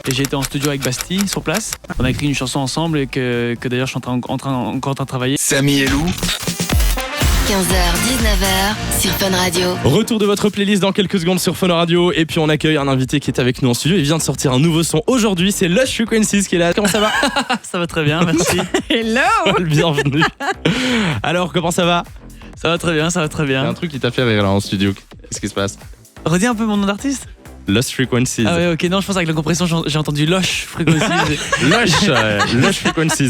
et j'ai été en studio avec Bastille sur place. On a écrit une chanson ensemble et que d'ailleurs je suis encore en train de travailler. Samy et Lou. 15h-19h sur Fun Radio. Retour de votre playlist dans quelques secondes sur Fun Radio. Et puis on accueille un invité qui est avec nous en studio. Il vient de sortir un nouveau son aujourd'hui. C'est Lush Frequencies qui est là. Comment ça va? Ça va très bien, merci. Hello. Bienvenue. Alors, comment ça va? Ça va très bien, ça va très Il y a bien. un truc qui t'a fait rire là en studio. Qu'est-ce qui se passe? Redis un peu mon nom d'artiste. Lush Frequencies. Ah ouais, ok, non, je pense avec la compression, j'ai entendu Lush Frequencies. Lush Frequencies.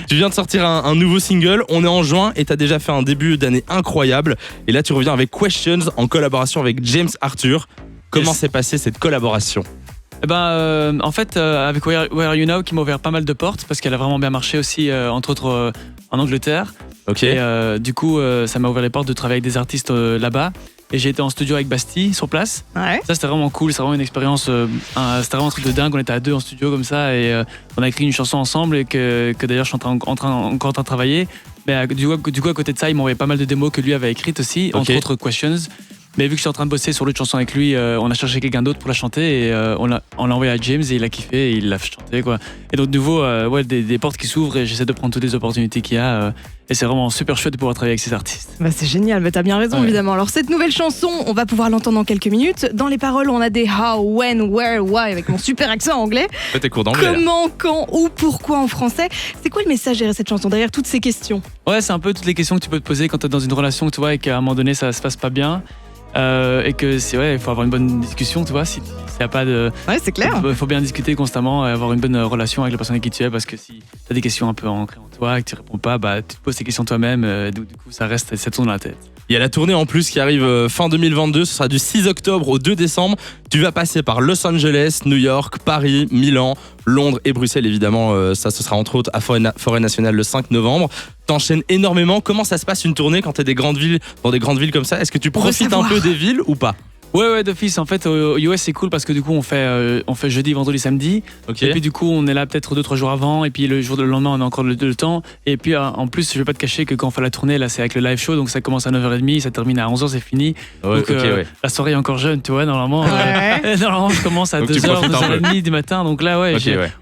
Tu viens de sortir un nouveau single. On est en juin et t'as déjà fait un début d'année incroyable. Et là, tu reviens avec Questions en collaboration avec James Arthur. Comment s'est passée cette collaboration? Eh ben, en fait, avec Where Are You Now, qui m'a ouvert pas mal de portes parce qu'elle a vraiment bien marché aussi, entre autres en Angleterre. Ok. Et du coup, ça m'a ouvert les portes de travailler avec des artistes là-bas. Et j'ai été en studio avec Bastille sur place. Ouais. Ça, c'était vraiment cool. C'est vraiment une expérience. C'était vraiment un truc de dingue. On était à 2 en studio comme ça et on a écrit une chanson ensemble et que d'ailleurs je suis encore en train de travailler. Mais du coup, à côté de ça, il m'a envoyé pas mal de démos que lui avait écrites aussi, entre autres Questions. Mais vu que je suis en train de bosser sur l'autre chanson avec lui, on a cherché quelqu'un d'autre pour la chanter et on l'a envoyé à James et il a kiffé et il l'a chanté, quoi. Et donc de nouveau, des portes qui s'ouvrent et j'essaie de prendre toutes les opportunités qu'il y a. Et c'est vraiment super chouette de pouvoir travailler avec ces artistes. Bah c'est génial, mais t'as bien raison évidemment. Alors cette nouvelle chanson, on va pouvoir l'entendre dans quelques minutes. Dans les paroles, on a des how, when, where, why avec mon super accent anglais. Fais tes cours d'anglais. Comment, quand, où, pourquoi en français. C'est quoi le message derrière cette chanson, derrière toutes ces questions? Ouais, c'est un peu toutes les questions que tu peux te poser quand t'es dans une relation, tu vois, et qu'à un moment donné ça se passe pas bien. Et que il faut avoir une bonne discussion, tu vois, s'il y a pas de... Ouais, c'est clair. Il faut bien discuter constamment et avoir une bonne relation avec la personne avec qui tu es, parce que si tu as des questions un peu ancrées en toi et que tu réponds pas, bah tu te poses ces questions toi-même, du coup ça tourne dans la tête. Il y a la tournée en plus qui arrive fin 2022, ce sera du 6 octobre au 2 décembre. Tu vas passer par Los Angeles, New York, Paris, Milan, Londres et Bruxelles évidemment. Ça, ce sera entre autres à Forêt Nationale le 5 novembre. T'enchaînes énormément. Comment ça se passe une tournée quand t'es dans des grandes villes comme ça? Est-ce que tu profites un peu des villes ou pas? Ouais, d'office. En fait, au US, c'est cool parce que du coup, on fait jeudi, vendredi, samedi. Okay. Et puis, du coup, on est là peut-être 2-3 jours avant. Et puis, le lendemain, on a encore le temps. Et puis, en plus, je vais pas te cacher que quand on fait la tournée, là, c'est avec le live show. Donc, ça commence à 9h30, ça termine à 11h, c'est fini. Ouais, donc, la soirée est encore jeune, tu vois, normalement. Normalement, je commence à 2h, 2h30 du matin. Donc là,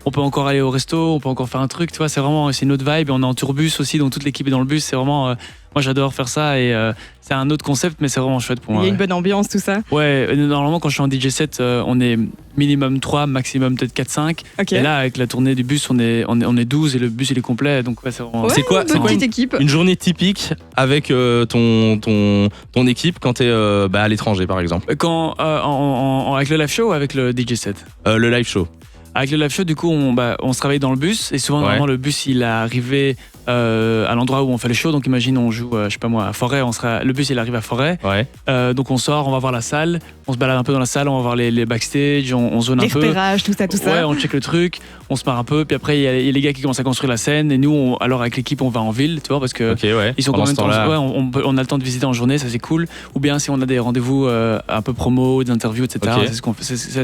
on peut encore aller au resto, on peut encore faire un truc, tu vois. C'est une autre vibe. Et on est en tourbus aussi, donc toute l'équipe est dans le bus. C'est vraiment. Moi, j'adore faire ça et c'est un autre concept, mais c'est vraiment chouette pour moi. Il y a une bonne ambiance, tout ça. Ouais, normalement, quand je suis en DJ set, on est minimum 3, maximum peut-être 4-5. Okay. Et là, avec la tournée du bus, on est 12 et le bus, il est complet. Donc, c'est vraiment... c'est quoi une petite équipe. Une journée typique avec ton équipe quand t'es à l'étranger, par exemple? Quand, avec le live show ou avec le DJ set? Le live show. Avec le live show, du coup, on se réveille dans le bus et souvent, normalement, le bus, il est arrivé à l'endroit où on fait le show. Donc, imagine, on joue, je sais pas moi, à Forêt. Le bus, il arrive à Forêt. Ouais. Donc, on sort, on va voir la salle. On se balade un peu dans la salle, on va voir les backstage, on zone un peu. Les repérages, tout ça. Ouais, on check le truc, on se marre un peu. Puis après, il y a les gars qui commencent à construire la scène. Et nous, alors avec l'équipe, on va en ville, tu vois, parce que ils sont quand même on a le temps de visiter en journée, ça c'est cool. Ou bien si on a des rendez-vous un peu promo, des interviews, etc.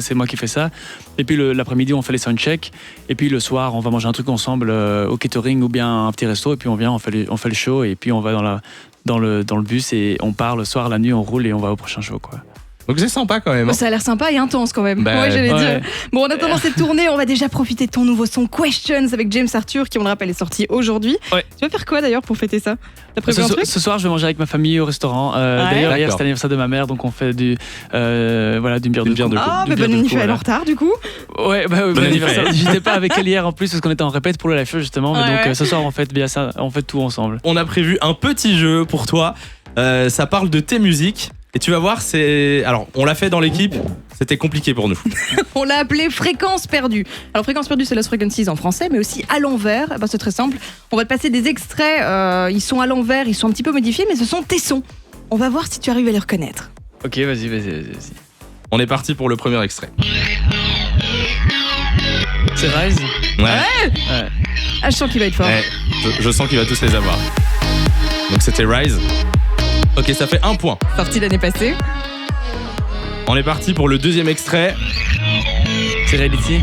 C'est moi qui fais ça. Et puis l'après-midi, on fait les soundchecks. Et puis le soir, on va manger un truc ensemble au catering ou bien un petit resto. Et puis on vient, on fait le show. Et puis on va dans le bus et on part le soir, la nuit, on roule et on va au prochain show, quoi. Donc c'est sympa quand même. Ça a l'air sympa et intense quand même. J'allais dire. Bon, en attendant cette tournée, on va déjà profiter de ton nouveau son Questions avec James Arthur, qui on le rappelle est sorti aujourd'hui. Ouais. Tu vas faire quoi d'ailleurs pour fêter ça? T'as prévu un truc? Ce soir, je vais manger avec ma famille au restaurant. D'ailleurs, hier c'était l'anniversaire de ma mère, donc on fait d'une bière de coupe. Ah, bon anniversaire en retard du coup. Ouais, bon anniversaire. J'étais pas avec elle hier en plus parce qu'on était en répète pour le live show justement. Mais donc ce soir, on fait bien ça, on fait tout ensemble. On a prévu un petit jeu pour toi. Ça parle de tes musiques. Et tu vas voir, alors on l'a fait dans l'équipe, c'était compliqué pour nous. On l'a appelé Fréquence perdue. Alors Fréquence perdue, c'est Lost Frequencies en français, mais aussi à l'envers. C'est très simple. On va te passer des extraits, ils sont à l'envers, ils sont un petit peu modifiés, mais ce sont tes sons. On va voir si tu arrives à les reconnaître. Ok, vas-y. On est parti pour le premier extrait. C'est Rise? Ouais. Ah, je sens qu'il va être fort. Ouais, je sens qu'il va tous les avoir. Donc c'était Rise. Ok, ça fait 1 point. Sorti l'année passée. On est parti pour le deuxième extrait. C'est Reality?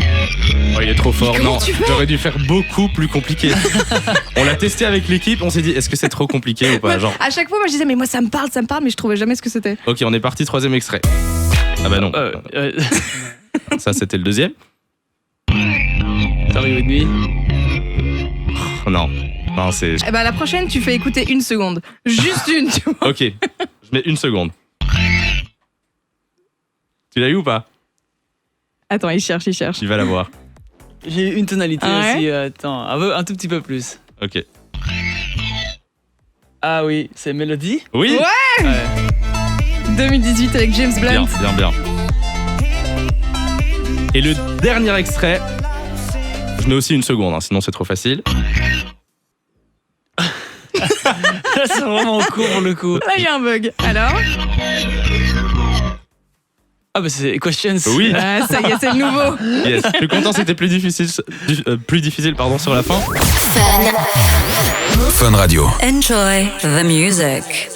Oh, il est trop fort. Non, tu fais? j'aurais dû faire beaucoup plus compliqué. On l'a testé avec l'équipe, on s'est dit, est-ce que c'est trop compliqué ou pas? Genre... À chaque fois, moi je disais, mais moi ça me parle, mais je trouvais jamais ce que c'était. Ok, on est parti, troisième extrait. Ah bah non. Ça, c'était le deuxième. Sorry With Me. Non, c'est... Eh ben, la prochaine, tu fais écouter 1 seconde. Juste une, tu vois. Ok, je mets 1 seconde. Tu l'as eu ou pas? Attends, il cherche. Tu vas la voir. J'ai une tonalité ouais aussi. Attends, un tout petit peu plus. Ok. Ah oui, c'est Mélodie. Oui. Ouais, 2018 avec James Blunt. Bien. Et le dernier extrait, je mets aussi 1 seconde, hein, sinon c'est trop facile. C'est vraiment court pour le coup. Là, il y a un bug. Alors? Ah bah c'est Questions. Oui. Ah, ça y est, c'est le nouveau. Yes. Je suis content, c'était plus difficile sur la fin. Fun Radio. Enjoy the music.